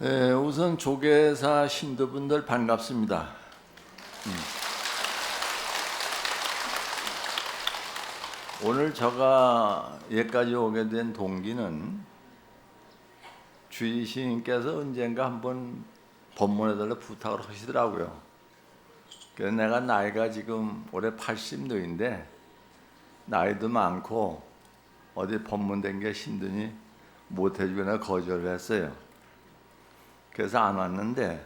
우선 조계사 신도분들 반갑습니다. 오늘 제가 여기까지 오게 된 동기는 주의 시인께서 언젠가 한번 법문해달라 부탁을 하시더라고요. 그래서 내가 나이가 지금 올해 80노인데 나이도 많고 어디 법문된 게 힘드니 못해주거나 거절을 했어요. 그래서 안 왔는데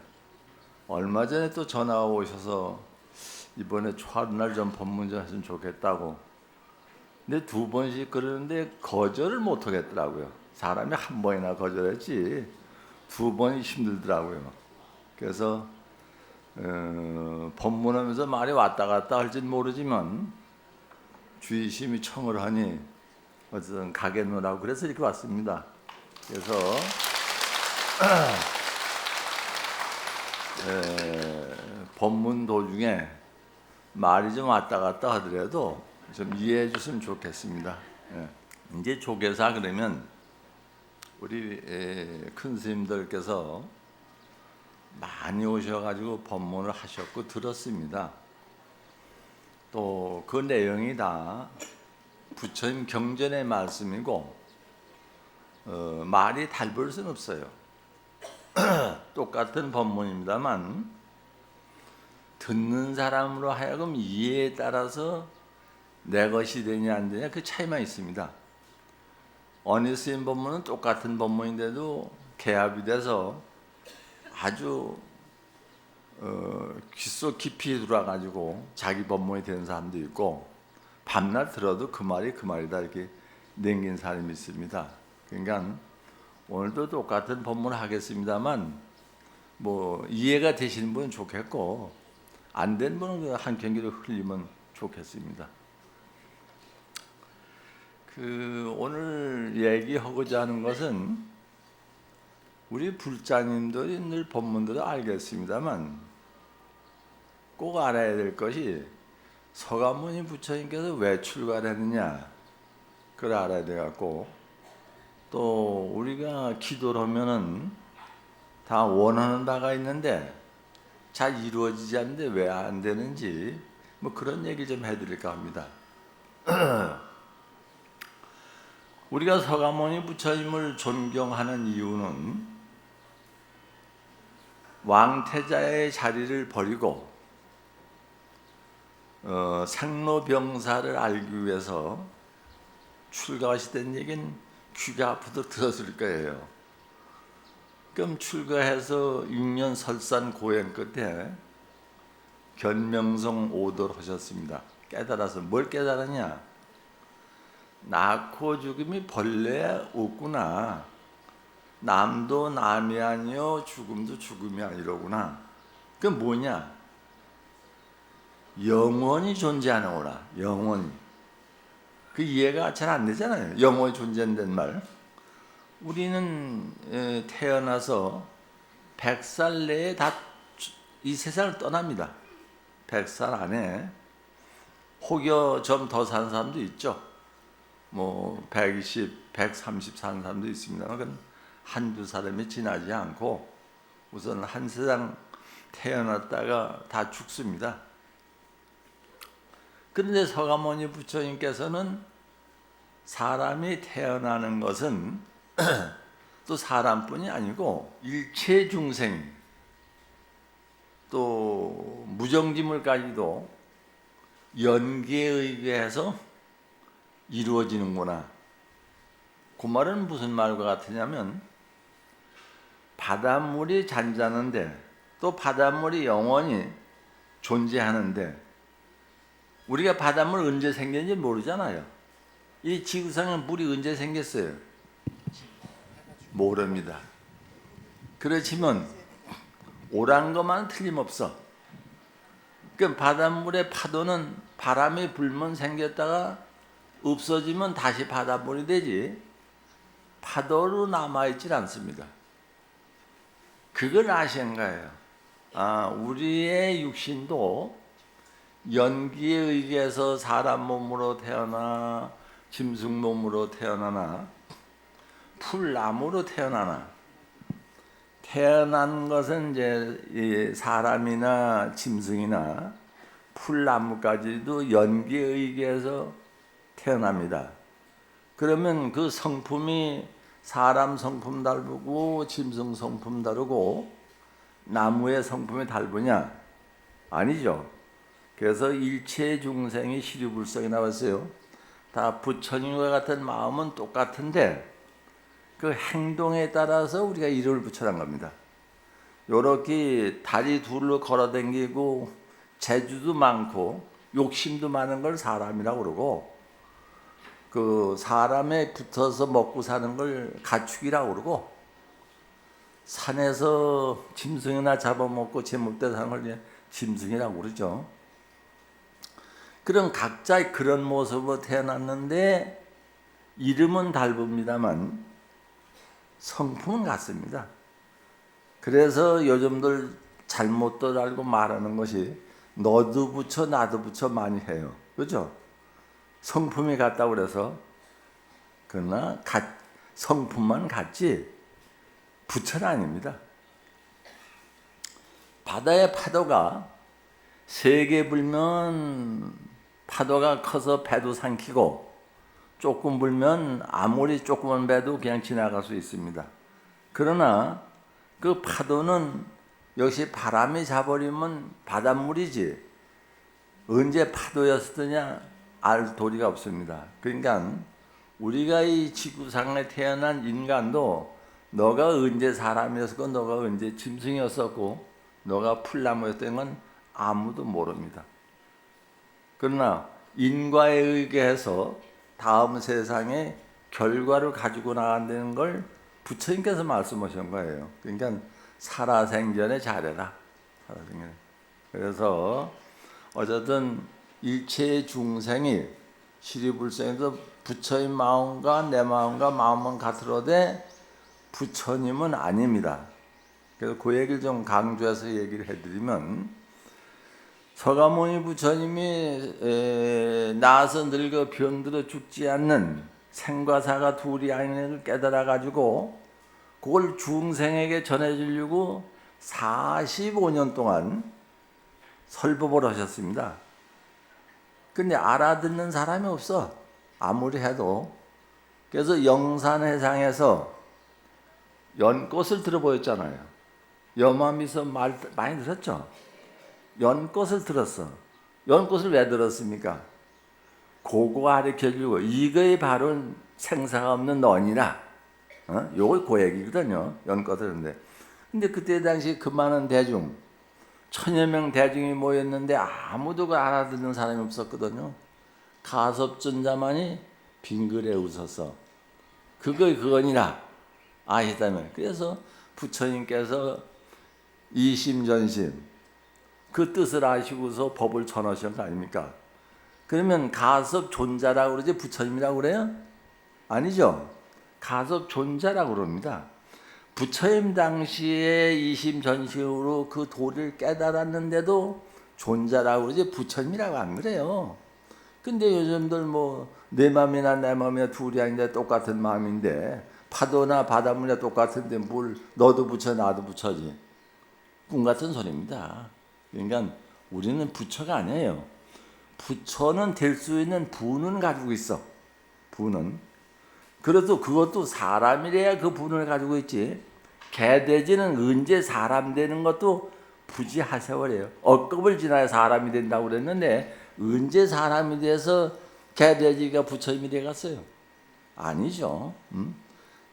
얼마 전에 또 전화가 오셔서 이번에 초하루날 좀 법문 좀 했으면 좋겠다고. 근데 두 번씩 그러는데 거절을 못 하겠더라고요. 사람이 한 번이나 거절했지 두 번이 힘들더라고요. 그래서 법문하면서 말이 왔다 갔다 할지는 모르지만 주의심이 청을 하니 어쨌든 가겠노라고 그래서 이렇게 왔습니다. 그래서 법문 도중에 말이 좀 왔다 갔다 하더라도 좀 이해해 주시면 좋겠습니다. 이제 조계사 그러면 우리 큰 스님들께서 많이 오셔가지고 법문을 하셨고 들었습니다. 또 그 내용이 다 부처님 경전의 말씀이고 말이 달볼 수는 없어요. 똑같은 법문입니다만 듣는 사람으로 하여금 이해에 따라서 내 것이 되냐 안 되냐 그 차이만 있습니다. 어느 스님 법문은 똑같은 법문인데도 개합이 돼서 아주 귀 속 깊이 들어와가지고 자기 법문이 되는 사람도 있고 밤낮 들어도 그 말이 그 말이다 이렇게 남긴 사람이 있습니다. 그러니까 오늘도 똑같은 법문을 하겠습니다만 뭐 이해가 되시는 분은 좋겠고 안 된 분은 한 경기를 흘리면 좋겠습니다. 오늘 얘기하고자 하는 것은 우리 불자님들이 늘 법문들을 알겠습니다만 꼭 알아야 될 것이 서가모니 부처님께서 왜 출가했느냐 그걸 알아야 돼갖고 또 우리가 기도를 하면은 다 원하는 바가 있는데 잘 이루어지지 않는데 왜 안 되는지 뭐 그런 얘기 좀 해드릴까 합니다. 우리가 서가모니 부처님을 존경하는 이유는 왕태자의 자리를 버리고 생로병사를 알기 위해서 출가하시던 얘기는 귀가 아프도록 들었을 거예요. 그럼 출가해서 6년 설산 고행 끝에 견명성 오도를 하셨습니다. 깨달아서 뭘 깨달았냐? 낳고 죽음이 본래 없구나. 남도 남이 아니요 죽음도 죽음이 아니로구나. 그 뭐냐? 영원히 존재하는구나. 영원히. 그 이해가 잘 안 되잖아요. 영원히 존재한다는 말. 우리는 태어나서 100살 내에 다 이 세상을 떠납니다. 100살 안에 혹여 좀 더 사는 사람도 있죠. 뭐 120, 130 사는 사람도 있습니다. 그건 한두 사람이 지나지 않고 우선 한 세상 태어났다가 다 죽습니다. 그런데 서가모니 부처님께서는 사람이 태어나는 것은 또 사람뿐이 아니고 일체 중생 또 무정지물까지도 연기에 의해서 이루어지는구나. 그 말은 무슨 말과 같으냐면 바닷물이 잔잔한데 또 바닷물이 영원히 존재하는데 우리가 바닷물 언제 생겼는지 모르잖아요. 이 지구상에 물이 언제 생겼어요? 모릅니다. 그렇지만 오란 것만은 틀림없어. 그 바닷물의 파도는 바람이 불면 생겼다가 없어지면 다시 바닷물이 되지 파도로 남아있질 않습니다. 그걸 아신 거예요. 우리의 육신도 연기에 의해서 사람 몸으로 태어나 짐승 몸으로 태어나나 풀나무로 태어나나 태어난 것은 이제 이 사람이나 짐승이나 풀나무까지도 연기에 의해서 태어납니다. 그러면 그 성품이 사람 성품 다르고 짐승 성품 다르고 나무의 성품이 다르냐? 아니죠. 그래서 일체 중생이 시류불성이 나왔어요. 다 부처님과 같은 마음은 똑같은데 그 행동에 따라서 우리가 이름을 붙여난 겁니다. 요렇게 다리 둘로 걸어다니고 재주도 많고 욕심도 많은 걸 사람이라고 그러고, 그 사람에 붙어서 먹고 사는 걸 가축이라고 그러고, 산에서 짐승이나 잡아먹고 제멋대로 사는 걸 짐승이라고 그러죠. 그런 각자 그런 모습으로 태어났는데 이름은 다릅니다만 성품은 같습니다. 그래서 요즘들 잘못들 알고 말하는 것이 너도 붙여 나도 붙여 많이 해요. 그렇죠? 성품이 같다고 그래서, 그러나 성품만 같지 부처는 아닙니다. 바다의 파도가 세게 불면 파도가 커서 배도 삼키고, 조금 불면 아무리 조그만 배도 그냥 지나갈 수 있습니다. 그러나 그 파도는 역시 바람이 잡아버리면 바닷물이지 언제 파도였으냐 알 도리가 없습니다. 그러니까 우리가 이 지구상에 태어난 인간도 너가 언제 사람이었고 너가 언제 짐승이었었고 너가 풀나무였던 건 아무도 모릅니다. 그러나 인과에 의해서 다음 세상에 결과를 가지고 나간다는 걸 부처님께서 말씀하신 거예요. 그러니까 살아생전에 잘해라. 살아생전에. 그래서 어쨌든 일체 중생이 시리불생에서 부처님 마음과 내 마음과 마음은 같으로되 부처님은 아닙니다. 그래서 그 얘기를 좀 강조해서 얘기를 해드리면, 서가모니 부처님이 나서 늙어 병들어 죽지 않는 생과 사가 둘이 아닌 걸 깨달아가지고 그걸 중생에게 전해주려고 45년 동안 설법을 하셨습니다. 근데 알아듣는 사람이 없어. 아무리 해도. 그래서 영산회상에서 연꽃을 들어보였잖아요. 염화미서 말 많이 들었죠? 연꽃을 들었어. 연꽃을 왜 들었습니까? 그거 가르쳐주고 이거에 바로 생사가 없는 너니라. 요거 그 얘기거든요. 연꽃을 들었는데. 근데 그때 당시 그 많은 대중, 1000여 명 대중이 모였는데 아무도 그 알아듣는 사람이 없었거든요. 가섭전자만이 빙글에 웃어서 그거니라 아시다면. 그래서 부처님께서 이심전심 그 뜻을 아시고서 법을 전하신 거 아닙니까? 그러면 가섭존자라고 그러지 부처님이라고 그래요? 아니죠. 가섭존자라고 그럽니다. 부처님 당시에 이심전심으로 그 도를 깨달았는데도 존자라고 그러지 부처님이라고 안 그래요. 근데 요즘들 내 마음이나 내 마음이나 둘이 아닌데 똑같은 마음인데, 파도나 바닷물이나 똑같은데 뭘 너도 부처 나도 부처지. 꿈 같은 소리입니다. 그러니까 우리는 부처가 아니에요. 부처는 될 수 있는 부는 가지고 있어. 부는. 그래도 그것도 사람이래야 그 부를 가지고 있지. 개돼지는 언제 사람 되는 것도 부지하세월이에요. 억겁을 지나야 사람이 된다고 그랬는데 언제 사람이 돼서 개돼지가 부처님이 돼갔어요? 아니죠.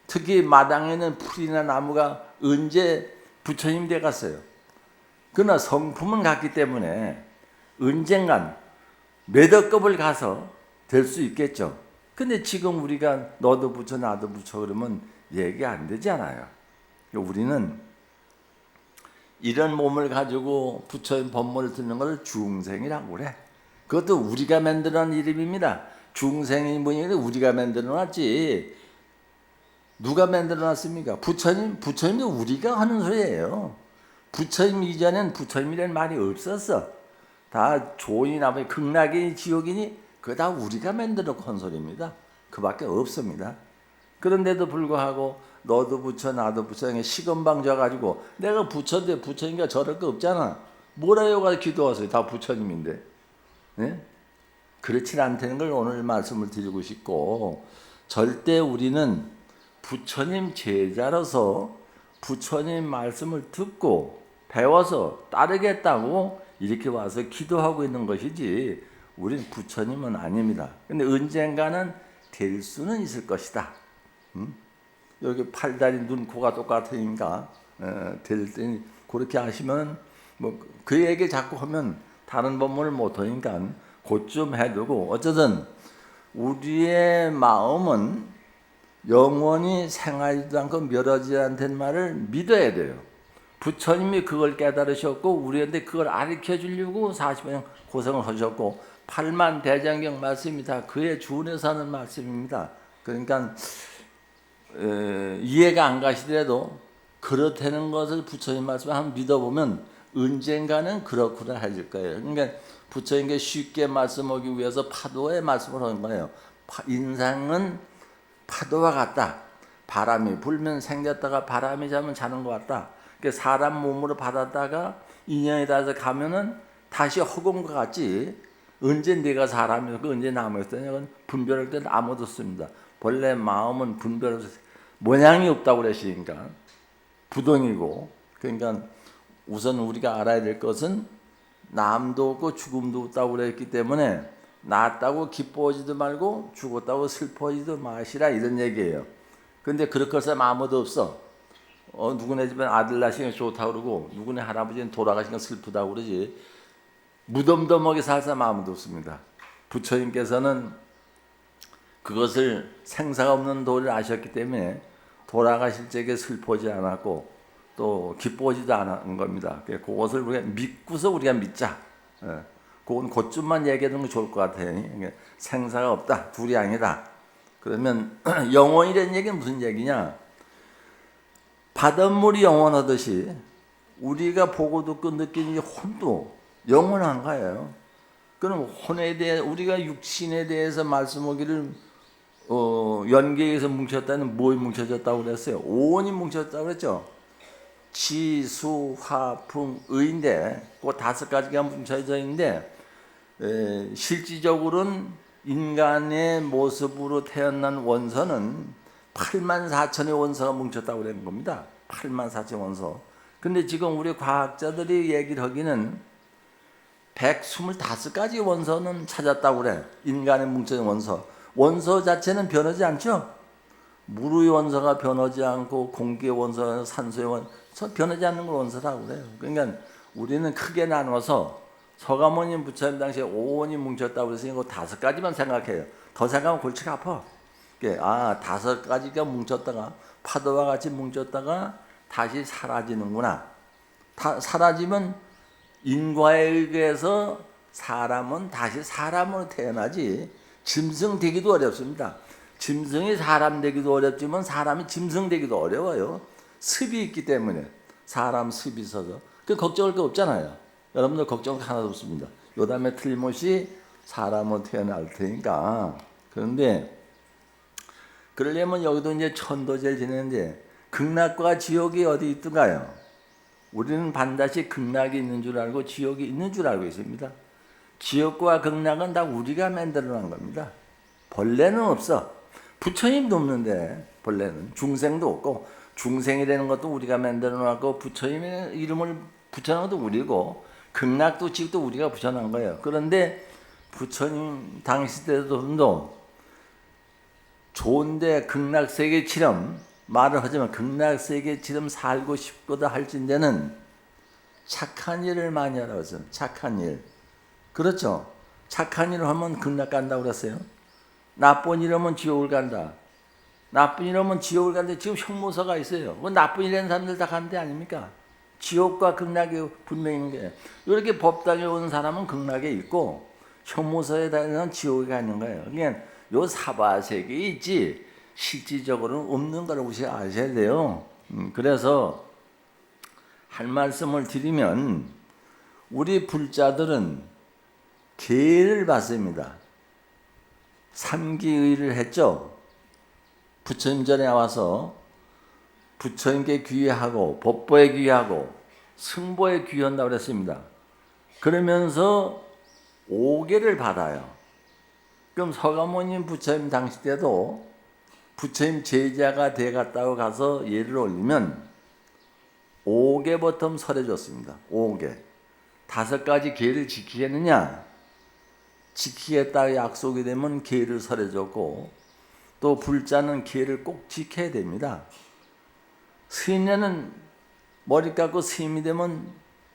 특히 마당에는 풀이나 나무가 언제 부처님 돼갔어요? 그러나 성품은 같기 때문에 언젠간 몇 억급을 가서 될 수 있겠죠. 근데 지금 우리가 너도 부처 나도 부처 그러면 얘기 안 되잖아요. 우리는 이런 몸을 가지고 부처님 법문을 듣는 걸 중생이라고 그래. 그것도 우리가 만들어낸 이름입니다. 중생이 뭐냐? 우리가 만들어놨지. 누가 만들어놨습니까? 부처님도 우리가 하는 소리예요. 부처님 이전엔 부처님이라는 말이 없었어. 다 조인이나 극락이니 지옥이니 그거 다 우리가 만들어 놓은 소리입니다. 그밖에 없습니다. 그런데도 불구하고 너도 부처 나도 부처 시건방 져가지고 내가 부처인데 부처니까 저럴 거 없잖아. 뭐라요 가서 기도하세요. 다 부처님인데. 네? 그렇지 않다는 걸 오늘 말씀을 드리고 싶고, 절대 우리는 부처님 제자로서 부처님 말씀을 듣고 배워서 따르겠다고 이렇게 와서 기도하고 있는 것이지 우리는 부처님은 아닙니다. 근데 언젠가는 될 수는 있을 것이다. 여기 팔다리 눈 코가 똑같으니까 될 때니 그렇게 하시면 뭐 그 얘기 자꾸 하면 다른 법문을 못 하니까 그좀 해두고, 어쨌든 우리의 마음은 영원히 생하지도 않고 멸하지 않다는 말을 믿어야 돼요. 부처님이 그걸 깨달으셨고 우리한테 그걸 가르쳐 주려고 40년 고생을 하셨고, 팔만대장경 말씀이 다 그에 준해서 하는 말씀입니다. 그러니까 이해가 안 가시더라도 그렇다는 것을 부처님 말씀을 한번 믿어보면 언젠가는 그렇구나 해질 거예요. 그러니까 부처님께 쉽게 말씀하기 위해서 파도의 말씀을 하는 거예요. 인생은 파도와 같다. 바람이 불면 생겼다가 바람이 자면 자는 것 같다. 그러니까 사람 몸으로 받았다가 인연이 닿아서 가면은 다시 허공과 같지. 언제 내가 사람이었고 언제 나무였더냐, 그건 분별할 때는 아무도 없습니다. 본래 마음은 분별 모양이 없다고 그러시니까 부동이고, 그러니까 우선 우리가 알아야 될 것은 남도 없고 죽음도 없다고 그랬기 때문에 낫다고 기뻐하지도 말고 죽었다고 슬퍼하지도 마시라, 이런 얘기예요. 근데 그렇게 할 사람 아무도 없어. 누구네 집에 아들 낳으시니까 좋다고 그러고 누구네 할아버지는 돌아가시니까 슬프다고 그러지, 무덤덤하게 살 사람 아무도 없습니다. 부처님께서는 그것을 생사가 없는 도를 아셨기 때문에 돌아가실 적에 슬퍼하지 않았고 또 기뻐하지도 않은 겁니다. 그것을 우리가 믿고서 우리가 믿자. 그건 그쯤만 얘기하는 게 좋을 것 같아요. 생사가 없다, 둘이 아니다. 그러면 영원이라는 얘기는 무슨 얘기냐? 바닷물이 영원하듯이 우리가 보고 듣고 느끼는 혼도 영원한 거예요. 그럼 혼에 대해 우리가 육신에 대해서 말씀하기를 연계에서 뭉쳤다는 뭐에 뭉쳐졌다고 그랬어요? 오온이 뭉쳤다고 그랬죠. 지, 수, 화, 풍, 의인데 그 5가지가 뭉쳐져 있는데 실질적으로는 인간의 모습으로 태어난 원소는 84,000의 원소가 뭉쳤다고 그러는 겁니다. 84,000 원소. 근데 지금 우리 과학자들이 얘기를 하기는 125가지 원소는 찾았다고 그래. 인간의 뭉쳐진 원소. 원소 자체는 변하지 않죠. 물의 원소가 변하지 않고 공기의 원소, 산소의 원소 변하지 않는 걸 원소라고 그래요. 그러니까 우리는 크게 나눠서 서가모니 부처님 당시에 오온이 뭉쳤다고 그래서 이거 5가지만 생각해요. 더 생각하면 골치가 아파. 5가지가 뭉쳤다가 파도와 같이 뭉쳤다가 다시 사라지는구나. 사라지면 인과에 의해서 사람은 다시 사람으로 태어나지 짐승 되기도 어렵습니다. 짐승이 사람 되기도 어렵지만 사람이 짐승 되기도 어려워요. 습이 있기 때문에, 사람 습이 있어서 그 걱정할 거 없잖아요. 여러분들 걱정 하나도 없습니다. 요 다음에 틀림없이 사람으로 태어날 테니까. 그런데 그러려면 여기도 이제 천도제를 지내는데 극락과 지옥이 어디 있던가요? 우리는 반드시 극락이 있는 줄 알고 지옥이 있는 줄 알고 있습니다. 지옥과 극락은 다 우리가 만들어 놓은 겁니다. 본래는 없어. 부처님도 없는데 본래는 중생도 없고, 중생이라는 것도 우리가 만들어 놨고 부처님의 이름을 붙여놓은 것도 우리고 극락도 지옥도 우리가 붙여놓은 거예요. 그런데 부처님 당시 때도 좋은데 극락세계처럼 말을 하지만 극락세계처럼 살고 싶거든 할진대는 착한 일을 많이 하라고 했어요. 착한 일. 그렇죠. 착한 일을 하면 극락 간다고 그랬어요. 나쁜 일 하면 지옥을 간다. 나쁜 일 하면 지옥을 가는데 지금 형무소가 있어요. 그 나쁜 일 하는 사람들 다 가는 데 아닙니까? 지옥과 극락이 분명히 있는 게, 이렇게 법당에 오는 사람은 극락에 있고 형무소에 다니는 지옥에 가는 거예요. 그러니까 요 사바세계에 있지 실질적으로는 없는 걸 우리가 아셔야 돼요. 그래서 할 말씀을 드리면 우리 불자들은 계를 받습니다. 삼기의를 했죠. 부처님 전에 와서 부처님께 귀의하고 법보에 귀의하고 승보에 귀의한다고 그랬습니다. 그러면서 5개를 받아요. 그럼 서가모니 부처님 당시 때도 부처님 제자가 돼갔다고 가서 예를 올리면 5개 버텀 설해줬습니다. 5개. 5가지 계를 지키겠느냐? 지키겠다 약속이 되면 계를 설해줬고, 또 불자는 계를 꼭 지켜야 됩니다. 스님네는 머리 깎고 스님이 되면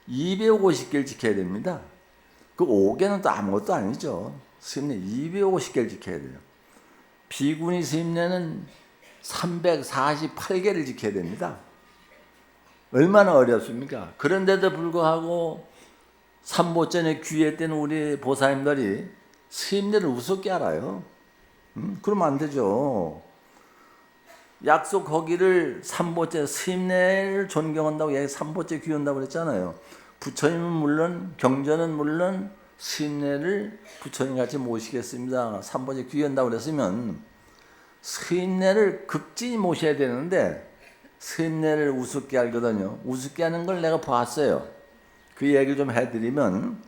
250개를 지켜야 됩니다. 그 5개는 또 아무것도 아니죠. 스님네 250개를 지켜야 돼요. 비구니 스님네는 348개를 지켜야 됩니다. 얼마나 어렵습니까? 그런데도 불구하고 삼보전에 귀했던 우리 보살님들이 스님네를 우습게 알아요. 그러면 안 되죠. 약속 거기를 삼보째 스님네를 존경한다고 얘기 삼보째 귀한다고 그랬잖아요. 부처님은 물론 경전은 물론 스님네를 부처님같이 모시겠습니다. 삼보째 귀한다고 그랬으면 스님네를 극진히 모셔야 되는데 스님네를 우습게 알거든요. 우습게 하는 걸 내가 봤어요. 그 얘기를 좀 해드리면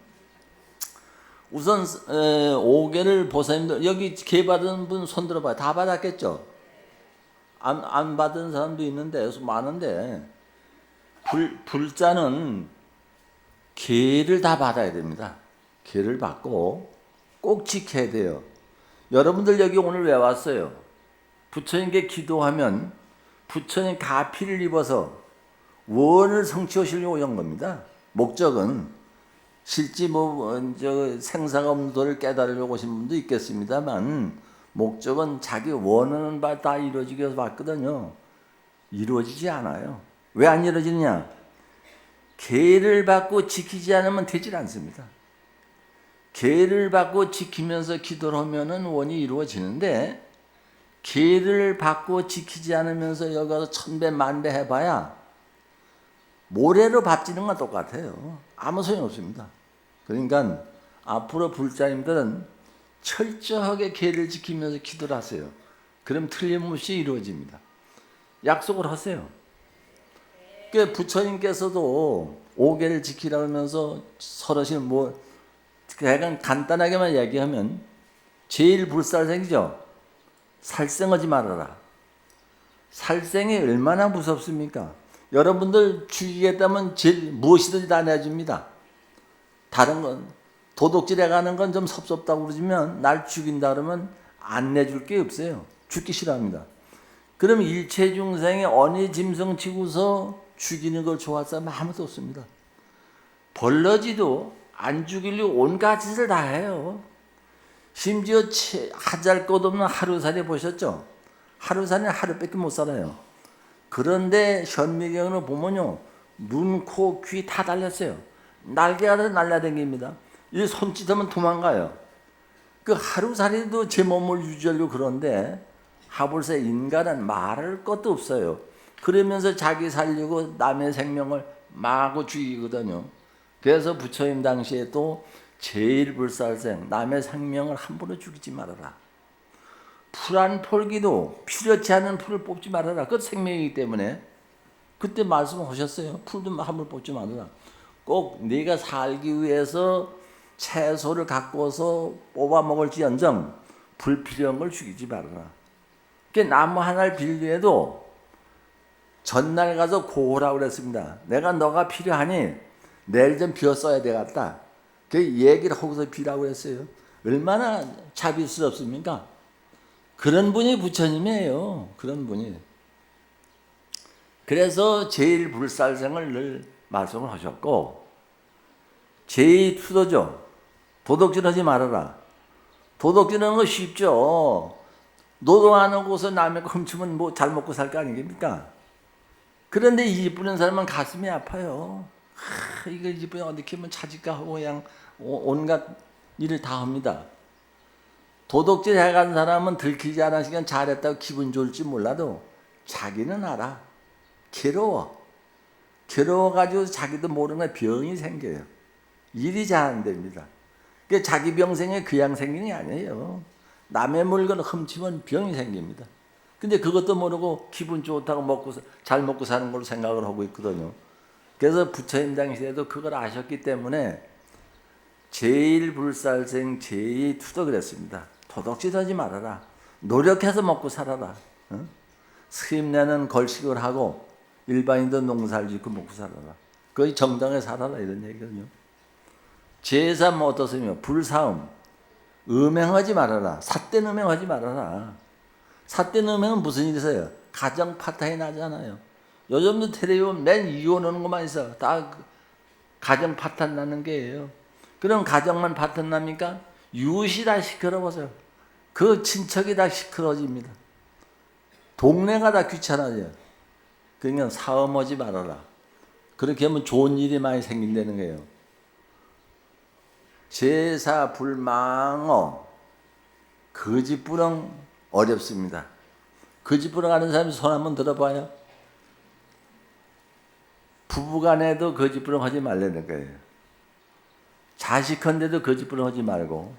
우선 5개를 보살님들 여기 개 받은 분 손 들어봐요. 다 받았겠죠? 안 받은 사람도 있는데 많은데 불자는 계를 다 받아야 됩니다. 계를 받고 꼭 지켜야 돼요. 여러분들 여기 오늘 왜 왔어요? 부처님께 기도하면 부처님 가피를 입어서 원을 성취하시려고 온 겁니다. 목적은 실제 생사가 없는 도를 깨달으려고 오신 분도 있겠습니다만 목적은 자기 원하는 바 다 이루어지기 위해서 왔거든요. 이루어지지 않아요. 왜 안 이루어지느냐? 계를 받고 지키지 않으면 되질 않습니다. 계를 받고 지키면서 기도를 하면은 원이 이루어지는데 계를 받고 지키지 않으면서 여기 가서 천배 만배 해봐야 모래로 밥 짓는 건 똑같아요. 아무 소용 없습니다. 그러니까 앞으로 불자님들은 철저하게 계를 지키면서 기도를 하세요. 그럼 틀림없이 이루어집니다. 약속을 하세요. 그 부처님께서도 5계를 지키라고 하면서 서러신 약간 간단하게만 얘기하면 제일 불살생이죠. 살생하지 말아라. 살생이 얼마나 무섭습니까? 여러분들 죽이겠다면 무엇이든지 다 내줍니다. 다른 건 도둑질 해가는 건 좀 섭섭다고 그러지만 날 죽인다 그러면 안 내줄 게 없어요. 죽기 싫어합니다. 그럼 일체 중생이 언의 짐승 치고서 죽이는 걸 좋아할 사람 아무도 없습니다. 벌러지도 안 죽이려고 온갖 짓을 다 해요. 심지어 하잘 것 없는 하루살이 보셨죠? 하루살이는 하루밖에 못 살아요. 그런데 현미경으로 보면요, 눈, 코, 귀 다 달렸어요. 날개가 날라다닙니다. 이 손짓하면 도망가요. 그 하루살이도 제 몸을 유지하려고 그런데 하불사 인간은 말할 것도 없어요. 그러면서 자기 살리고 남의 생명을 마구 죽이거든요. 그래서 부처님 당시에 또 제일 불살생, 남의 생명을 함부로 죽이지 말아라. 풀한 폴기도 필요치 않은 풀을 뽑지 말아라. 그것 생명이기 때문에 그때 말씀하셨어요. 풀도 함부로 뽑지 말아라. 꼭 네가 살기 위해서 채소를 갖고서 뽑아 먹을지언정 불필요한 걸 죽이지 말아라. 나무 하나를 빌리해도 전날 가서 고우라고 그랬습니다. 내가 너가 필요하니 내일 좀 비워 써야 되겠다. 그 얘기를 하고서 비라고 했어요. 얼마나 자비스럽습니까? 그런 분이 부처님이에요. 그런 분이. 그래서 제일 불살생을 늘 말씀을 하셨고, 제일 투도죠. 도둑질하지 말아라. 도둑질하는 거 쉽죠. 노동하는 곳에 남의 거 훔치면 잘 먹고 살 거 아니겠습니까? 그런데 이 뿌는 사람은 가슴이 아파요. 이거 이 뿌에 어떻게 하면 찾을까 하고 그냥 온갖 일을 다 합니다. 도둑질 해간 사람은 들키지 않으시면 잘했다고 기분 좋을지 몰라도 자기는 알아. 괴로워가지고 자기도 모르는 병이 생겨요. 일이 잘 안 됩니다. 자기 병 생에 그냥 생기는 게 아니에요. 남의 물건 훔치면 병이 생깁니다. 근데 그것도 모르고 기분 좋다고 잘 먹고 사는 걸로 생각을 하고 있거든요. 그래서 부처님 당시에도 그걸 아셨기 때문에 제1불살생 제2투도 그랬습니다. 도둑질하지 말아라. 노력해서 먹고 살아라. 어? 스님네는 걸식을 하고 일반인도 농사를 짓고 먹고 살아라. 거의 정당에 살아라 이런 얘기거든요. 제3 어떻습니까? 불사음. 음행하지 말아라. 삿된 음행하지 말아라. 삿된 음행은 무슨 일이 있어요? 가정 파탄이 나잖아요. 요즘도 텔레비 보면 맨 이혼하는 것만 있어. 다 가정 파탄 나는 게예요. 그럼 가정만 파탄 납니까? 이웃이 다 시끄러워져요. 그 친척이 다 시끄러워집니다. 동네가 다 귀찮아져요. 그러니까 사음하지 말아라. 그렇게 하면 좋은 일이 많이 생긴다는 거예요. 제사 불망어 거짓부렁 어렵습니다. 거짓부렁 하는 사람이 손 한번 들어봐요. 부부간에도 거짓부렁 하지 말라는 거예요. 자식한테도 거짓부렁 하지 말고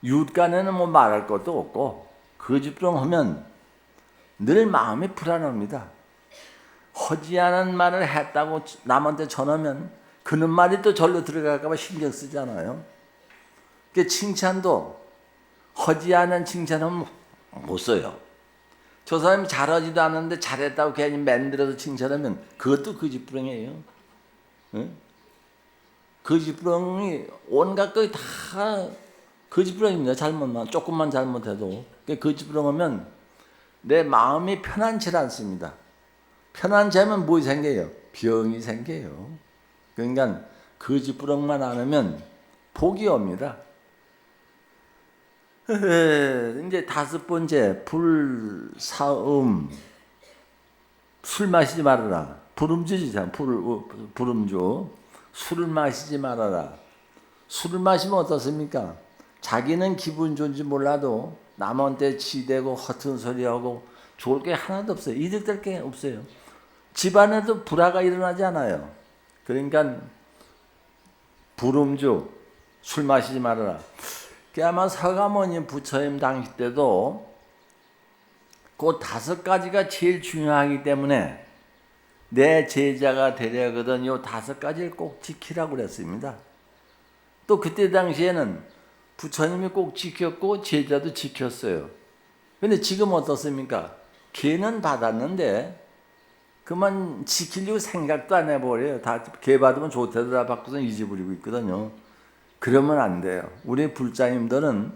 이웃간에는 뭐 말할 것도 없고 거짓부렁 하면 늘 마음이 불안합니다. 하지 않은 말을 했다고 남한테 전하면 그는 말이 또 절로 들어갈까 봐 신경 쓰잖아요. 그 칭찬도 하지 않은 칭찬은 못 써요. 저 사람이 잘하지도 않았는데 잘했다고 괜히 만들어서 칭찬하면 그것도 거짓부렁이에요. 응? 거짓부렁이 온갖 것이 다 거짓부렁입니다. 잘못만 조금만 잘못해도 거짓부렁하면 내 마음이 편안치 않습니다. 편안치 않으면 뭐 생겨요? 병이 생겨요. 그러니까 거짓부렁만 안 하면 복이 옵니다. 이제 5번째 불사음. 술 마시지 말아라. 불음주지잖아. 불음주. 술을 마시지 말아라. 술을 마시면 어떻습니까? 자기는 기분 좋은지 몰라도 남한테 치대고 허튼 소리하고 좋을 게 하나도 없어요. 이득될 게 없어요. 집안에도 불화가 일어나지 않아요. 그러니까 불음주, 술 마시지 말아라. 아마 서가모니 부처님 당시 때도 그 5가지가 제일 중요하기 때문에 내 제자가 되려거든 요 5가지를 꼭 지키라고 그랬습니다. 또 그때 당시에는 부처님이 꼭 지켰고 제자도 지켰어요. 근데 지금 어떻습니까? 걔는 받았는데 그만 지키려고 생각도 안 해버려요. 다 걔 받으면 좋대도 다 받고서 잊어버리고 있거든요. 그러면 안 돼요. 우리 불자님들은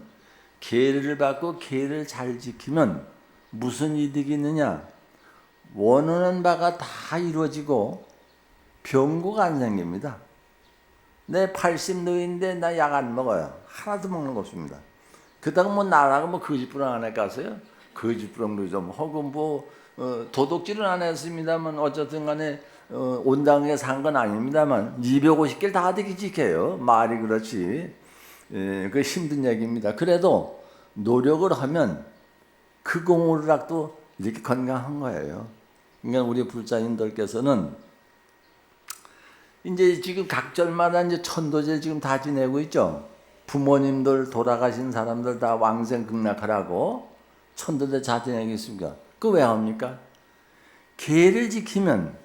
계를 받고 계를 잘 지키면 무슨 이득이 있느냐? 원하는 바가 다 이루어지고 병고가 안 생깁니다. 내 80노인데 나 약 안 먹어요. 하나도 먹는 거 없습니다. 그렇다고 뭐 나라고 뭐 거짓부렁 안 할까서요? 거짓부렁도 좀 하고 뭐 도둑질은 안 했습니다만 어쨌든 간에 온당하게 산 건 아닙니다만 250개를 다 어떻게 지켜요? 말이 그렇지. 그 힘든 얘기입니다. 그래도 노력을 하면 그 공우락도 이렇게 건강한 거예요. 그러니까 우리 불자님들께서는 이제 지금 각절마다 이제 천도제 지금 다 지내고 있죠. 부모님들 돌아가신 사람들 다 왕생극락하라고 천도제 다 지내고 있습니까? 그거 왜 합니까? 계를 지키면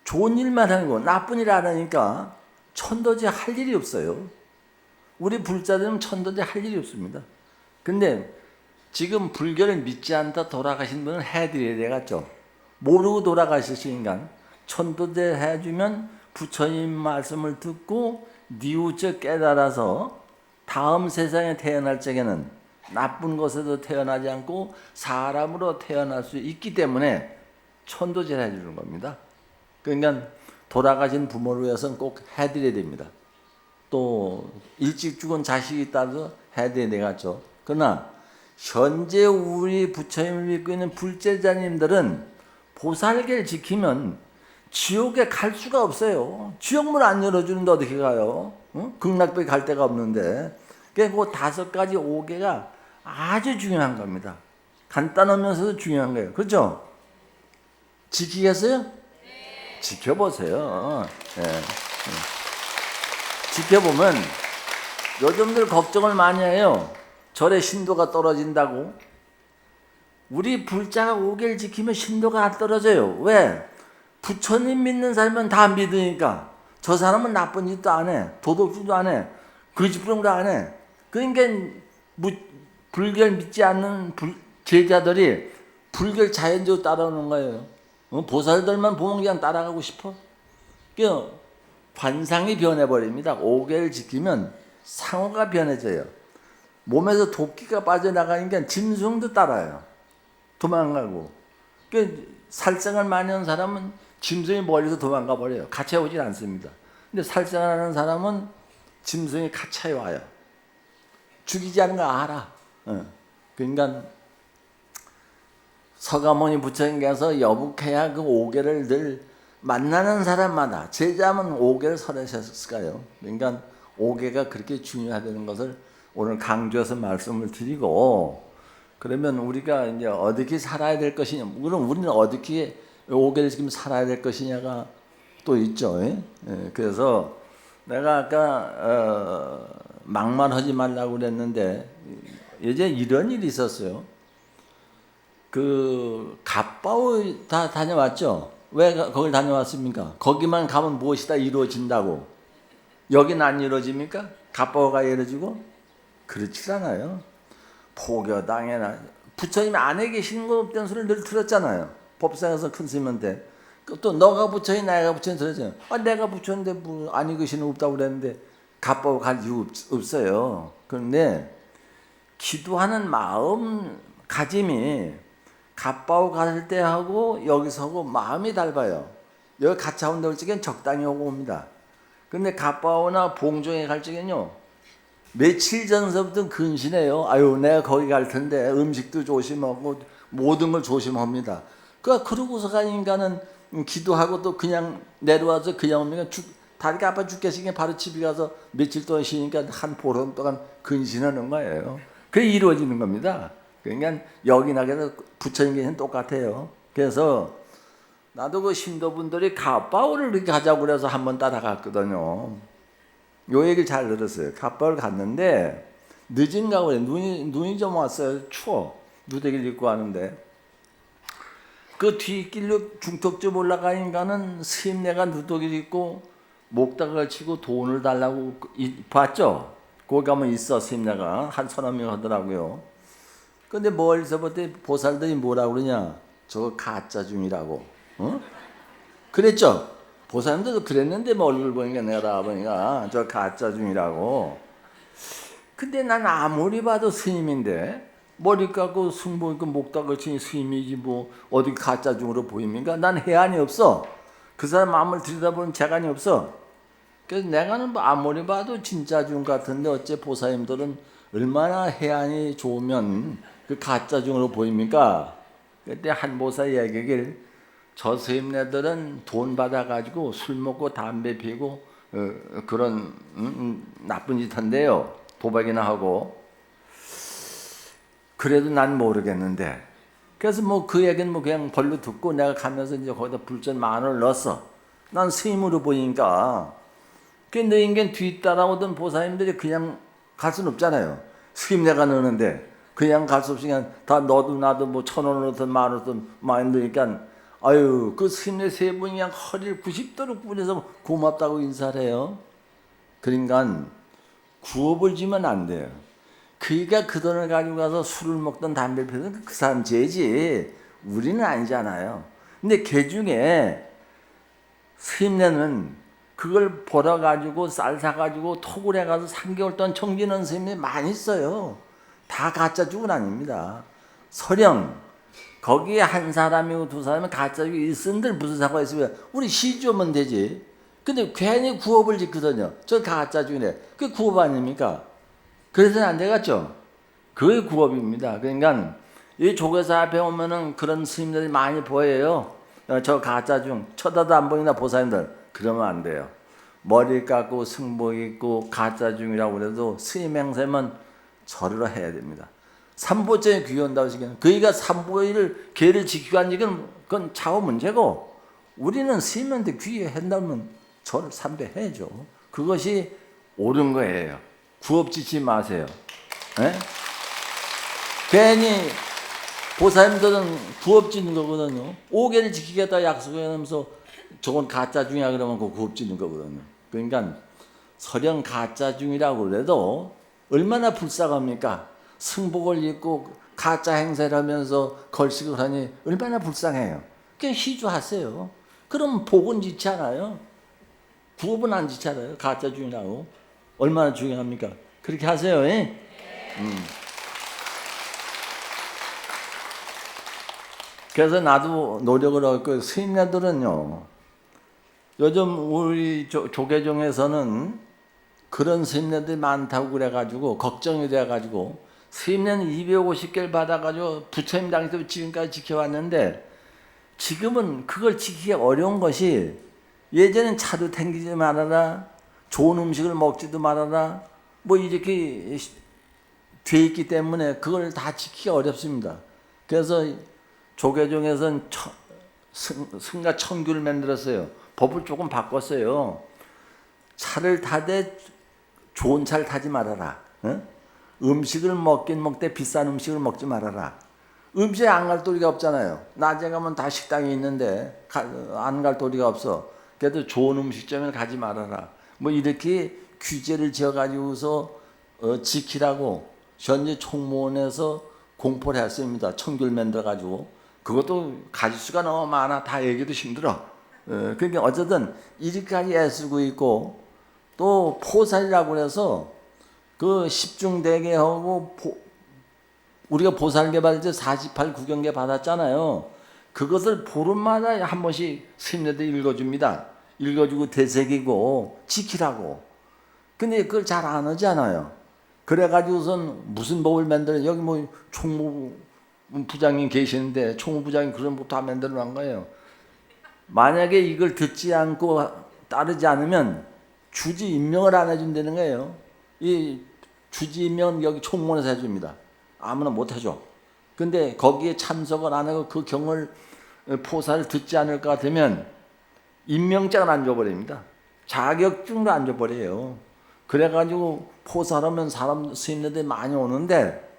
좋은 일만 하는 거 나쁜 일 안 하니까 천도제 할 일이 없어요. 우리 불자들은 천도제 할 일이 없습니다. 근데 지금 불교를 믿지 않다 돌아가신 분은 해드려야 되겠죠. 모르고 돌아가셨으니까 천도제 해주면 부처님 말씀을 듣고 뉘우쳐 깨달아서 다음 세상에 태어날 적에는 나쁜 것에도 태어나지 않고 사람으로 태어날 수 있기 때문에 천도제를 해주는 겁니다. 그러니까 돌아가신 부모를 위해서는 꼭 해드려야 됩니다. 또 일찍 죽은 자식이 있다도 해드려야 되겠죠. 그러나 현재 우리 부처님을 믿고 있는 불제자님들은 보살계를 지키면 지옥에 갈 수가 없어요. 지옥문 안 열어주는데 어떻게 가요? 응? 극락배 갈 데가 없는데. 그러니까 그 5가지 5개가 아주 중요한 겁니다. 간단하면서도 중요한 거예요. 그렇죠? 지키겠어요? 네. 지켜보세요. 네. 지켜보면 요즘들 걱정을 많이 해요. 절의 신도가 떨어진다고. 우리 불자가 5개를 지키면 신도가 안 떨어져요. 왜? 부처님 믿는 사람은 다 믿으니까. 저 사람은 나쁜 짓도 안 해. 도덕질도 안 해. 거짓부렁도 안 해. 그러니까 불교를 믿지 않는 제자들이 불교를 자연적으로 따라오는 거예요. 보살들만 보면 그냥 따라가고 싶어. 관상이 변해버립니다. 5개를 지키면 상호가 변해져요. 몸에서 도끼가 빠져나가니까 짐승도 따라요. 도망가고. 살생을 많이 하는 사람은 짐승이 멀리서 도망가 버려요. 같이 오질 않습니다. 근데 살생을 하는 사람은 짐승이 같이 와요. 죽이지 않은 거 알아. 그러니까 서가모니 부처님께서 여북해야 그 5개를 늘 만나는 사람마다 제자면 5개를 설하셨을까요? 그러니까 5개가 그렇게 중요하다는 것을 오늘 강조해서 말씀을 드리고, 그러면 우리가 이제 어떻게 살아야 될 것이냐, 그럼 우리는 어떻게 5개를 지금 살아야 될 것이냐가 또 있죠. 그래서 내가 아까 막말하지 말라고 그랬는데 예전에 이런 일이 있었어요. 그 갓바오 다 다녀왔죠. 왜 거길 다녀왔습니까? 거기만 가면 무엇이 다 이루어진다고. 여긴 안 이루어집니까? 갓바오가 이루어지고? 그렇지 않아요. 포교당에나 부처님이 안에 계시는 것 없다는 소리를 늘 들었잖아요. 법상에서 큰 스님한테. 또 너가 부처님, 내가 부처님 들었잖아요. 내가 부처인데 뭐 안에 계시는 없다고 그랬는데 갓바오 갈 이유 없어요. 그런데 기도하는 마음 가짐이 갓바오 갈 때 하고 여기서 하고 마음이 달라요. 여기 같이 온다 올 적엔 적당히 오고 옵니다. 근데 갓바오나 봉종에 갈 적엔요, 며칠 전서부터 근신해요. 아유, 내가 거기 갈 텐데 음식도 조심하고 모든 걸 조심합니다. 그러고서 가니까는 기도하고 또 그냥 내려와서 그냥 오면 다리가 아파 죽겠으니까 바로 집에 가서 며칠 동안 쉬니까 한 보름 동안 근신하는 거예요. 그게 이루어지는 겁니다. 그러니까 여기나 그래서 부처님께서는 똑같아요. 그래서 나도 그 신도분들이 갓바오를 이렇게 가자고 그래서 한번 따라갔거든요. 요 얘기를 잘 들었어요. 갓바오를 갔는데 늦은가 그래. 눈이 좀 왔어요. 추워. 누대기를 입고 하는데 그 뒷길로 중턱집 올라가니까는 스님네가 누더기를 입고 목닥을 치고 돈을 달라고 봤죠. 거기 가면 있어 스님네가 한 서너 명 하더라고요. 근데 멀리서부터 보살들이 뭐라고 그러냐? 저거 가짜 중이라고. 그랬죠? 보살들도 그랬는데 뭐 얼굴 보니까 내가 다 보니까 저 가짜 중이라고. 근데 난 아무리 봐도 스님인데 머리 깎고 승복 입고 목닥을 치니 스님이지 뭐 어디 가짜 중으로 보입니까? 난 해안이 없어. 그 사람 마음을 들여다보는 재간이 없어. 그래서 내가는 뭐 아무리 봐도 진짜 중 같은데 어째 보살님들은 얼마나 해안이 좋으면 그 가짜 중으로 보입니까? 그때 한 보살 얘기를 저 스님네들은 돈 받아가지고 술 먹고 담배 피고 그런 나쁜 짓 한대요. 도박이나 하고. 그래도 난 모르겠는데. 그래서 뭐 그 얘기는 뭐 그냥 벌로 듣고 내가 가면서 이제 거기다 불전 10,000원을 넣었어. 난 스님으로 보니까. 근데 인간 뒤따라오던 보살님들이 그냥 갈 수는 없잖아요. 스님 내가 넣는데 그냥 갈 수 없이 그냥 다 너도 나도 뭐 1,000원을 넣든 10,000원 넣든 많이 넣으니까 아유 그 스님네 세 분이 그냥 허리를 90도로 구부려서 고맙다고 인사를 해요. 그러니까 구업을 지면 안 돼요. 그러니까 그 돈을 가지고 가서 술을 먹던 담배를 피우던 그 사람 죄지 우리는 아니잖아요. 근데 그 중에 스님네는 그걸 벌어가지고 쌀 사가지고 톡을 해가서 3개월 동안 청진하는 스님이 많이 있어요. 다 가짜 죽은 아닙니다. 설령 거기에 한 사람이고 두 사람이 가짜 죽이 있은들 무슨 사고가 있으면 우리 시주면 되지. 근데 괜히 구업을 짓거든요. 저 가짜 죽이네. 그게 구업 아닙니까? 그래서는 안 되겠죠. 그게 구업입니다. 그러니까 이 조계사 앞에 오면은 그런 스님들이 많이 보여요. 저 가짜 중 쳐다도 안 보이나 보살님들. 그러면 안 돼요. 머리 깎고 승복 입고 가짜 중이라고 그래도 스님 행세면 절을 해야 됩니다. 삼보죄에 귀한다고 하시기는 그이가 삼보를 계를 지키고 한 얘기는 그건 차후 문제고 우리는 스님한테 귀한다면 절을 삼배해야죠. 그것이 옳은 거예요. 구업 짓지 마세요. 네? 괜히 보살님들은 구업 짓는 거거든요. 5개를 지키겠다 약속하면서 저건 가짜 중이야 그러면 그 구업 짓는 거거든요. 그러니까 설령 가짜 중이라고 그래도 얼마나 불쌍합니까? 승복을 입고 가짜 행세를 하면서 걸식을 하니 얼마나 불쌍해요. 그냥 희주하세요. 그럼 복은 짓지 않아요. 구업은 안 짓지 않아요. 가짜 중이라고. 얼마나 중요합니까? 그렇게 하세요. 예? 그래서 나도 노력을 하고 있고, 스님네들은요, 요즘 우리 조계종에서는 그런 스님네들이 많다고 그래가지고 걱정이 돼가지고 스님네는 250개를 받아가지고 부처님 당시부터 지금까지 지켜왔는데, 지금은 그걸 지키기 어려운 것이, 예전엔 차도 탱기지 말아라, 좋은 음식을 먹지도 말아라, 뭐 이렇게 돼 있기 때문에 그걸 다 지키기 어렵습니다. 그래서 조계종에서는 승가 청규를 만들었어요. 법을 조금 바꿨어요. 차를 타되 좋은 차를 타지 말아라. 음식을 먹긴 먹되 비싼 음식을 먹지 말아라. 음식에 안 갈 도리가 없잖아요. 낮에 가면 다 식당이 있는데 안 갈 도리가 없어. 그래도 좋은 음식점을 가지 말아라. 뭐 이렇게 규제를 지어가지고서 지키라고 현재 총무원에서 공포를 했습니다. 청규를 만들어가지고. 그것도 가지수가 너무 많아. 다 얘기도 힘들어. 그러니까 어쨌든 이렇게까지 애쓰고 있고, 또 포살이라고 해서 그 십중대계하고 우리가 보살계 받을 때 48구경계 받았잖아요. 그것을 보름마다 한 번씩 스님네들이 읽어줍니다. 읽어주고 되새기고 지키라고. 근데 그걸 잘 안 하잖아요. 그래가지고선 무슨 법을 만들어, 여기 뭐 총무부장님 계시는데 총무부장님 그런 법 다 만들어 놓은 거예요. 만약에 이걸 듣지 않고 따르지 않으면 주지 임명을 안 해준다는 거예요. 이 주지 임명은 여기 총무원에서 해줍니다. 아무나 못 해줘. 근데 거기에 참석을 안 하고 그 경을 포사를 듣지 않을 것 같으면 임명장을 안 줘버립니다. 자격증도 안 줘버려요. 그래가지고 포사하면 사람 스님들이 많이 오는데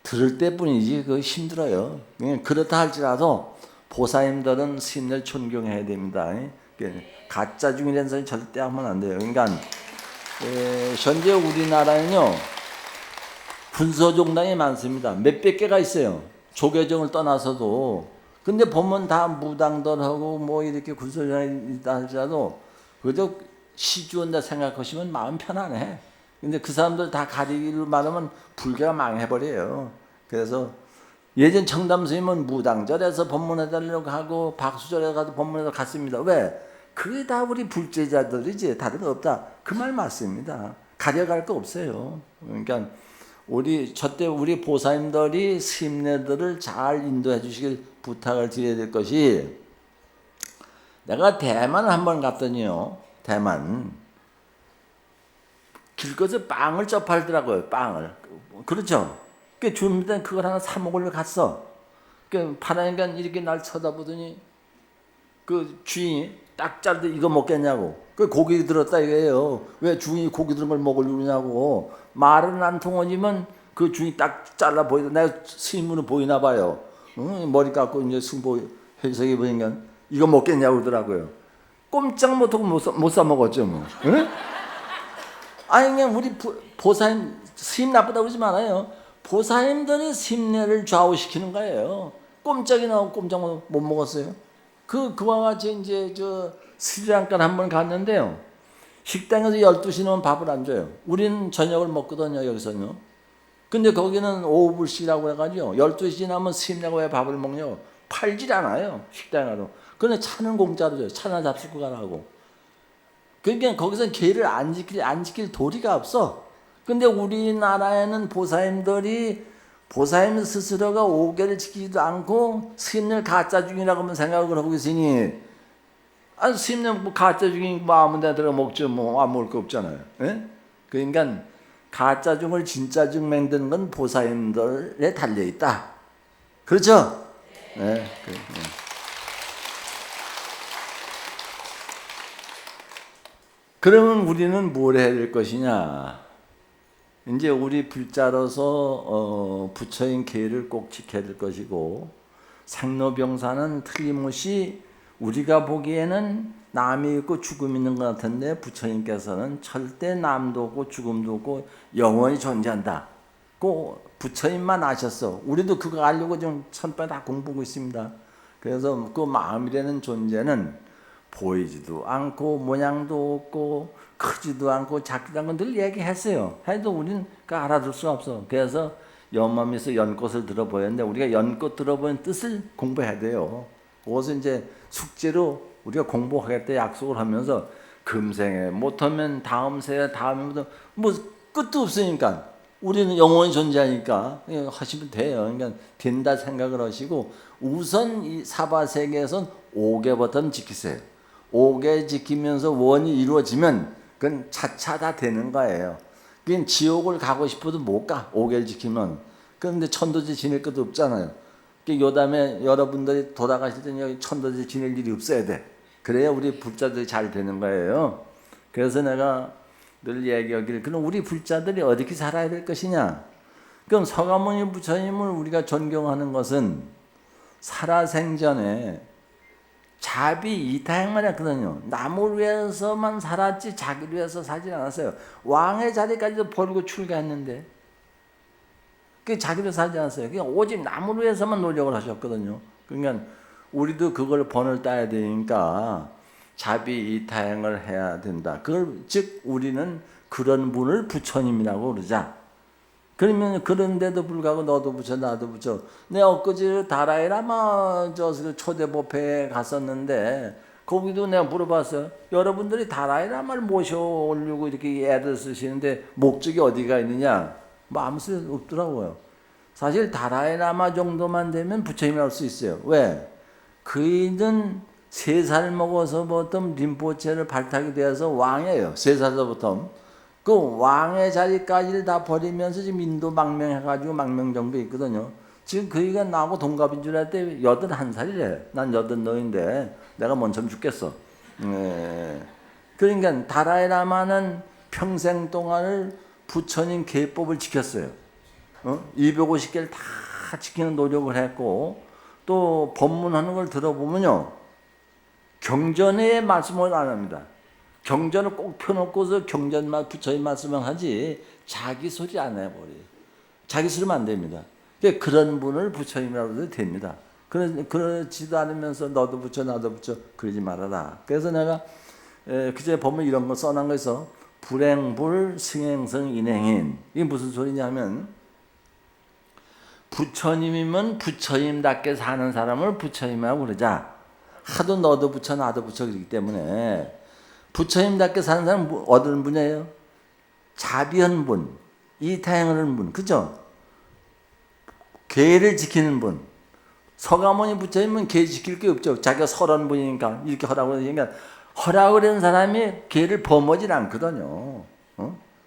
들을 때뿐이지 그거 힘들어요. 그렇다 할지라도 보살님들은 스님들 존경해야 됩니다. 가짜 중이라는 소리 절대 하면 안 돼요. 그러니까 현재 우리나라는요 군서종당이 많습니다. 몇백 개가 있어요. 조계종을 떠나서도. 근데 보면 다 무당들하고 뭐 이렇게 군서종당이 있다 할지라도 그저 시주한다 생각하시면 마음 편안해. 근데 그 사람들 다 가리기를 말하면 불교가 망해버려요. 그래서 예전 청담스님은 무당절에서 법문해달라고 하고 박수절에 가서 법문해서 갔습니다. 왜? 그게 다 우리 불제자들이지 다른 없다. 그 말 맞습니다. 가려갈 거 없어요. 그러니까 저때 우리 보살님들이 스님네들을 잘 인도해 주시길 부탁을 드려야 될 것이, 내가 대만을 한번 갔더니요. 대만 길거리에서 빵을 접팔더라고요. 빵을. 그렇죠. 그 주민들은 그걸 하나 사 먹으려 갔어. 그 파라니까 이렇게 날 쳐다보더니 그 주인이 딱 자르되 이거 먹겠냐고. 그 고기 들었다 이거예요. 왜 주인이 고기 들은 걸 먹으려냐고. 말은 안 통하지만 그 주인이 딱 잘라 보이다. 내가 스님으로 보이나 봐요. 머리 깎고 이제 승보 회석이 보니까 이거 먹겠냐고 그러더라고요. 꼼짝 못하고 못 사 먹었죠 뭐. 응? 아니 그냥 우리 보살님 스님 나쁘다고 그러지 말아요. 보살님들이 스님네를 좌우시키는 거예요. 꼼짝이나 꼼짝 못 먹었어요. 그와 같이 이제 스리랑카를 한번 갔는데요. 식당에서 12시면 밥을 안 줘요. 우리는 저녁을 먹거든요, 여기서는요. 근데 거기는 오후불식이라고 해가지고 12시 지나면 스님네가 왜 밥을 먹냐고. 팔질 않아요, 식당에 가도. 그런데 차는 공짜로 줘요. 차나 잡수고 가라고. 그러니까 거기서 계를 안 지킬 도리가 없어. 근데 우리나라에는 보살님 스스로가 5계를 지키지도 않고 스님들 가짜 중이라고만 생각을 하고 있으니, 아니 스님들 뭐 가짜 중인 뭐 아무 데나 들어 먹죠. 뭐 아무 먹을 거 없잖아요. 예? 그러니까 가짜 중을 진짜 중 만드는 건 보살님들에 달려 있다. 그렇죠? 네. 그러면 우리는 뭘 해야 될 것이냐? 이제 우리 불자로서 부처인 계를 꼭 지켜야 될 것이고, 생로병사는 틀림없이 우리가 보기에는 남이 있고 죽음이 있는 것 같은데 부처님께서는 절대 남도 없고 죽음도 없고 영원히 존재한다. 그 부처님만 아셨어. 우리도 그거 알려고 좀 천발 다 공부하고 있습니다. 그래서 그 마음이라는 존재는 보이지도 않고 모양도 없고 크지도 않고 작지도 않고 늘 얘기했어요. 해도 우리는 그 알아들 수가 없어. 그래서 연맘에서 연꽃을 들어보였는데 우리가 연꽃 들어보는 뜻을 공부해야 돼요. 그것은 이제 숙제로 우리가 공부하겠다 약속을 하면서 금생에 못하면 다음 생에 다음에부터 뭐 끝도 없으니까 우리는 영원히 존재하니까 하시면 돼요. 그러니까 된다 생각을 하시고 우선 이 사바세계에선 5개부터 지키세요. 5개 지키면서 원이 이루어지면 그건 차차 다 되는 거예요. 그냥 지옥을 가고 싶어도 못 가. 5개를 지키면. 그런데 천도제 지낼 것도 없잖아요. 요담에 여러분들이 돌아가실 때는 여기 천도제 지낼 일이 없어야 돼. 그래야 우리 불자들이 잘 되는 거예요. 그래서 내가 늘 얘기하기를 그럼 우리 불자들이 어떻게 살아야 될 것이냐. 그럼 서가모니 부처님을 우리가 존경하는 것은 살아생전에 자비 이타행만 했거든요. 남을 위해서만 살았지 자기를 위해서 살지 않았어요. 왕의 자리까지도 버리고 출가했는데 그 자기를 살지 않았어요. 그냥 오직 남을 위해서만 노력을 하셨거든요. 그러니까 우리도 그걸 본을 따야 되니까 자비 이타행을 해야 된다. 즉 우리는 그런 분을 부처님이라고 그러자. 그러면 그런데도 불구하고 너도 부처 나도 부처. 내 엊그제 다라이라마 저 초대 법회에 갔었는데 거기도 내가 물어봤어요. 여러분들이 다라이라마를 모셔오려고 이렇게 애를 쓰시는데 목적이 어디가 있느냐? 뭐 아무 쓸 없더라고요. 사실 다라이라마 정도만 되면 부처님이라고 할 수 있어요. 왜? 그이는 3살 먹어서부터 림포체를 발탁이 되어서 왕이에요. 3살서부터. 그 왕의 자리까지를 다 버리면서 지금 인도 망명해가지고 망명정부에 있거든요. 지금 그이가 나하고 동갑인 줄 알 때 81살이래. 난 80너인데 내가 먼저 죽겠어. 그러니까 다라이라마는 평생 동안을 부처님 계법을 지켰어요. 250개를 다 지키는 노력을 했고 또 법문하는 걸 들어보면요. 경전의 말씀을 안 합니다. 경전을 꼭 펴놓고서 경전만 부처님 말씀을 하지 자기 소리 안 해버려요. 자기 소리면 안 됩니다. 그런 분을 부처님이라고 해도 됩니다. 그러지도 않으면서 너도 부처 나도 부처 그러지 말아라. 그래서 내가 그제 보면 이런 거 써놓은 거 있어. 불행불 승행성 인행인. 이게 무슨 소리냐면 부처님이면 부처님답게 사는 사람을 부처님이라고 그러자. 하도 너도 부처 나도 부처 그러기 때문에 부처님답게 사는 사람은 어떤 분이에요? 자비한 분, 이타행하는 분, 그죠? 계를 지키는 분. 서가모니 부처님은 계 지킬 게 없죠. 자기가 설한 분이니까 이렇게 하라고 하니까 허락을 한 사람이 계를 범하지 않거든요.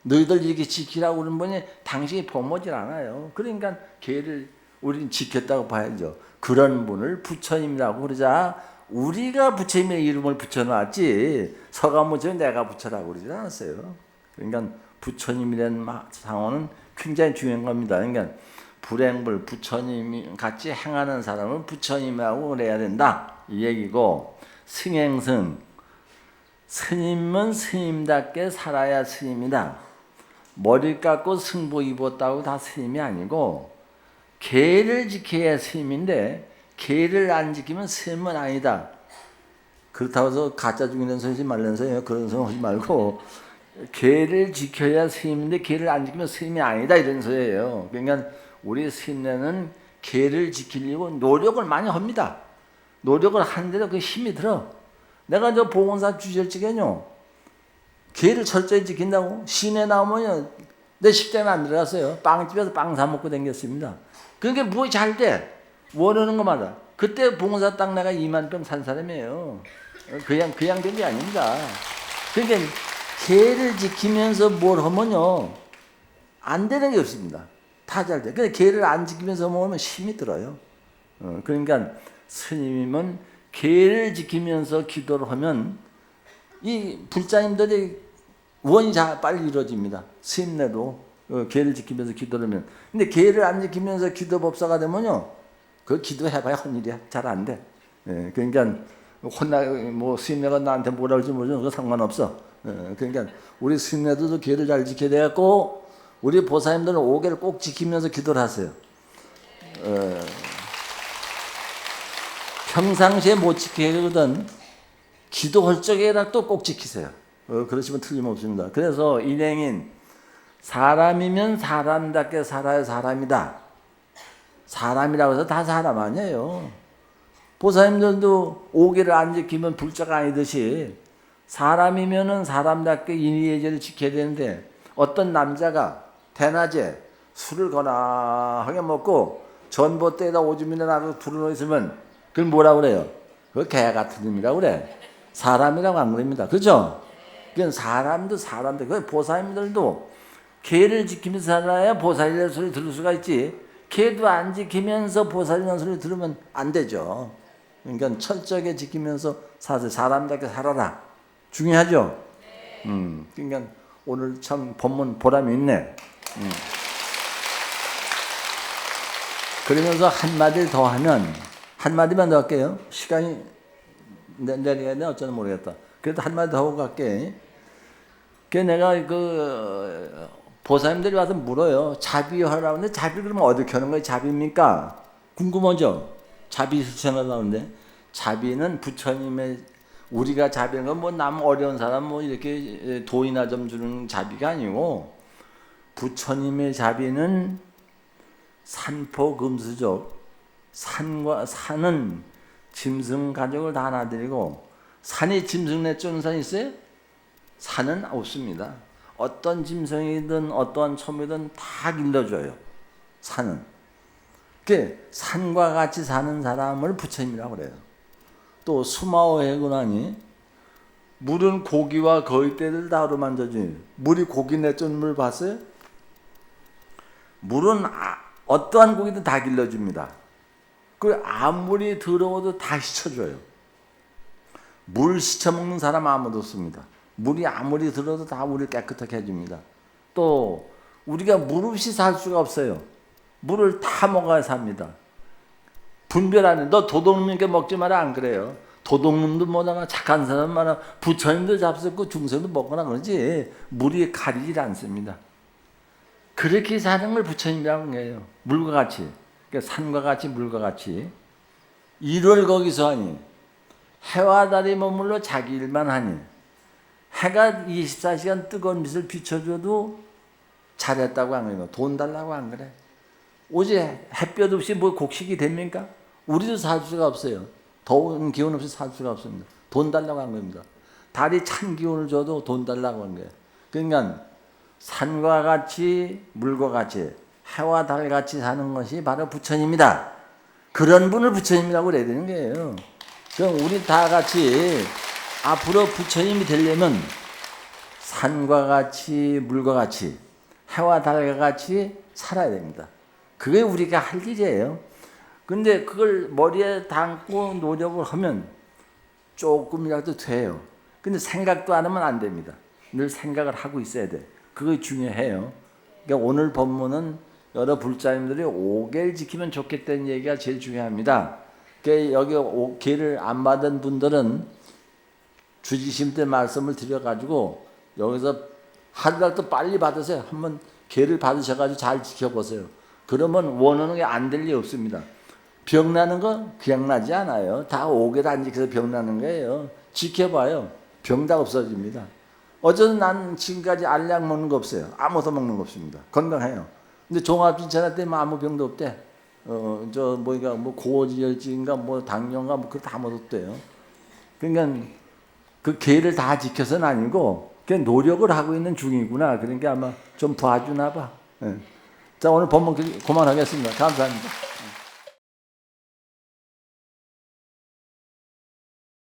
너희들 이렇게 지키라고 그러는 분이 당신이 범하지 않아요. 그러니까 계를 우리는 지켰다고 봐야죠. 그런 분을 부처님이라고 그러자 우리가 부처님의 이름을 붙여놨지 서가모니 내가 붙여라고 그러지 않았어요. 그러니까 부처님이라는 상호는 굉장히 중요한 겁니다. 그러니까 불행불 부처님 같이 행하는 사람은 부처님이라고 그래야 된다 이 얘기고 승행승 스님은 스님답게 살아야 스님이다. 머리 깎고 승복 입었다고 다 스님이 아니고 계를 지켜야 스님인데 계를 안 지키면 스님은 아니다. 그렇다고 해서 가짜 죽이는 소리 하지 말면서 그런 소리 하지 말고 계를 지켜야 스님인데 계를 안 지키면 스님이 아니다 이런 소리예요. 그러니까 우리 스님네는 계를 지키려고 노력을 많이 합니다. 노력을 하는데도 그 힘이 들어. 내가 저 보건사 주절직에요. 계를 철저히 지킨다고 시내 나오면 내 식당에 안 들어갔어요. 빵집에서 빵 사 먹고 다녔습니다. 그게 뭐 잘 돼. 원하는 것마다. 그때 봉사 딱 내가 2만 병 산 사람이에요. 그냥 된 게 아닙니다. 그러니까 계를 지키면서 뭘 하면요. 안 되는 게 없습니다. 다 잘 돼. 근데 계를 안 지키면서 먹으면 힘이 들어요. 그러니까 스님이면 계를 지키면서 기도를 하면 이 불자님들이 원이 빨리 이루어집니다. 스님네도 계를 지키면서 기도를 하면. 근데 계를 안 지키면서 기도법사가 되면요, 그 기도해봐야 헌일이야. 잘 안 돼. 예, 그러니까 뭐 스님네가 나한테 뭐라 그럴지 모르지만 그거 상관없어. 예, 그러니까 우리 스님네들도 계를 잘 지켜야 되겠고, 우리 보살님들은 5계를 꼭 지키면서 기도를 하세요. 평상시에 못 지키거든 기도할 적에라도 꼭 지키세요. 그러시면 틀림없습니다. 그래서 일행인 사람이면 사람답게 살아야 사람이다. 사람이라고 해서 다 사람 아니에요. 보살님들도 5계를 안 지키면 불자가 아니듯이 사람이면은 사람답게 인의예절을 지켜야 되는데, 어떤 남자가 대낮에 술을 거나하게 먹고 전봇대에다 오줌이나 나고 두르러 있으면 그걸 뭐라고 그래요? 그걸 개 같은 놈이라고 그래. 사람이라고 안 그럽니다. 그죠? 그건 사람도 사람들. 그 보살님들도 개를 지키면서 살아야 보살이라는 소리 들을 수가 있지. 개도 안 지키면서 보살이라는 소리 들으면 안 되죠. 그러니까 철저하게 지키면서 사세요. 사람답게 살아라. 중요하죠? 그러니까 오늘 참 법문 보람이 있네. 그러면서 한마디 더 하면, 한마디만 더 할게요. 시간이 내려야 돼 어쩌나 모르겠다. 그래도 한마디 더 하고 갈게. 내가 보살님들이 와서 물어요. 자비하라고 하는데, 자비 그러면 어떻게 하는 거예요? 자비입니까? 궁금하죠? 자비 실천하려는데, 자비는 부처님의, 우리가 자비는 건 뭐 남 어려운 사람 뭐 이렇게 도이나 좀 주는 자비가 아니고, 부처님의 자비는 산포금수적, 산은 짐승 가족을 다 놔드리고, 산이 짐승 내쫓는 산이 있어요? 산은 없습니다. 어떤 짐승이든 어떠한 첨이든 다 길러줘요. 산은. 그 산과 같이 사는 사람을 부처님이라고 그래요. 또 수마오 해군하니 물은 고기와 거위떼들 다 어루만져지. 물이 고기 내쫓는 물 봤어요? 물은 어떠한 고기든 다 길러줍니다. 그 아무리 더러워도 다 씻어줘요. 물 씻어먹는 사람 아무도 없습니다. 물이 아무리 들어도 다 우리를 깨끗하게 해줍니다. 또 우리가 물 없이 살 수가 없어요. 물을 다 먹어야 삽니다. 분별하는, 너 도둑놈에게 먹지 마라 안 그래요. 도둑놈도 뭐다가 착한 사람 많아, 부처님도 잡수고 중생도 먹거나 그러지 물이 가리질 않습니다. 그렇게 사는 걸 부처님이라고 해요. 물과 같이, 그러니까 산과 같이 물과 같이. 일을 거기서 하니 해와 달이 머물러 자기 일만 하니, 해가 24시간 뜨거운 빛을 비춰줘도 잘했다고 안 그래요. 돈 달라고 안 그래. 오직 햇볕 없이 뭐 곡식이 됩니까? 우리도 살 수가 없어요. 더운 기운 없이 살 수가 없습니다. 돈 달라고 한 겁니다. 달이 찬 기운을 줘도 돈 달라고 한 거예요. 그러니까 산과 같이 물과 같이 해와 달 같이 사는 것이 바로 부처님이다. 그런 분을 부처님이라고 그래야 되는 거예요. 그럼 우리 다 같이 앞으로 부처님이 되려면 산과 같이 물과 같이 해와 달과 같이 살아야 됩니다. 그게 우리가 할 일이에요. 근데 그걸 머리에 담고 노력을 하면 조금이라도 돼요. 근데 생각도 안 하면 안 됩니다. 늘 생각을 하고 있어야 돼. 그게 중요해요. 그러니까 오늘 법문은 여러 불자님들이 5계를 지키면 좋겠다는 얘기가 제일 중요합니다. 그러니까 여기 5계를 안 받은 분들은 주지심 때 말씀을 드려가지고 여기서 하루라도 빨리 받으세요. 한번 계를 받으셔가지고 잘 지켜보세요. 그러면 원하는 게 안 될 리 없습니다. 병 나는 거 그냥 나지 않아요. 다 5계를 안 지켜서 병 나는 거예요. 지켜봐요. 병 다 없어집니다. 어쨌든 난 지금까지 알약 먹는 거 없어요. 아무것도 먹는 거 없습니다. 건강해요. 근데 종합진찰할 때는 아무 병도 없대. 뭐 고지혈증인가 뭐 당뇨인가 뭐 그거 다 아무것도 없대요. 그러니까 그 계를 다 지켜서는 아니고 그냥 노력을 하고 있는 중이구나. 그러니까 아마 좀 봐주나 봐. 예. 자, 오늘 법문 그만하겠습니다. 감사합니다.